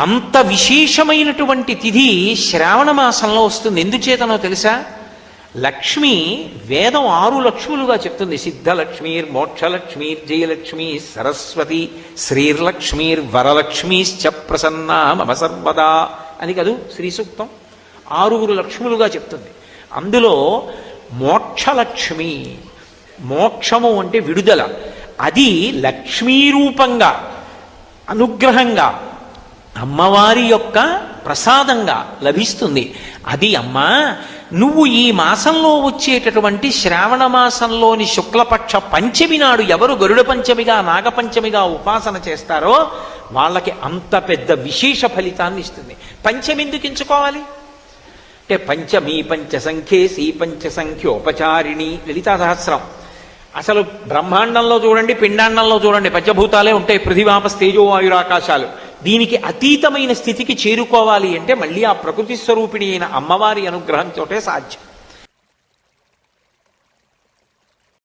అంత విశేషమైనటువంటి తిథి శ్రావణ మాసంలో వస్తుంది. ఎందుచేతనో తెలుసా? లక్ష్మి వేదం 6 లక్ష్ములుగా చెప్తుంది. సిద్ధలక్ష్మీర్ మోక్షలక్ష్మీర్ జయలక్ష్మీ సరస్వతి శ్రీర్లక్ష్మీర్ వరలక్ష్మీశ్చ ప్రసన్నా మమ సర్వదా అని కదూ శ్రీ సూక్తం. 6 లక్ష్ములుగా చెప్తుంది. అందులో మోక్షలక్ష్మి, మోక్షము అంటే విడుదల, అది లక్ష్మీరూపంగా అనుగ్రహంగా అమ్మవారి యొక్క ప్రసాదంగా లభిస్తుంది. అది అమ్మా, నువ్వు ఈ మాసంలో వచ్చేటటువంటి శ్రావణ మాసంలోని శుక్లపక్ష పంచమి నాడు ఎవరు గరుడ పంచమిగా నాగపంచమిగా ఉపాసన చేస్తారో వాళ్ళకి అంత పెద్ద విశేష ఫలితాన్ని ఇస్తుంది. పంచమి ఎందుకు ఎంచుకోవాలి అంటే పంచమీ పంచసంఖ్యేసి పంచసంఖ్యోపచారిణి లలితా సహస్రం. అసలు బ్రహ్మాండంలో చూడండి, పిండాండంలో చూడండి, పంచభూతాలే ఉంటాయి, పృథివాపస్ తేజో వాయురాకాశాలు. దీనికి అతీతమైన స్థితికి చేరుకోవాలి అంటే మళ్ళీ ఆ ప్రకృతి స్వరూపిణి అయిన అమ్మవారి అనుగ్రహంతోటే సాధ్యం.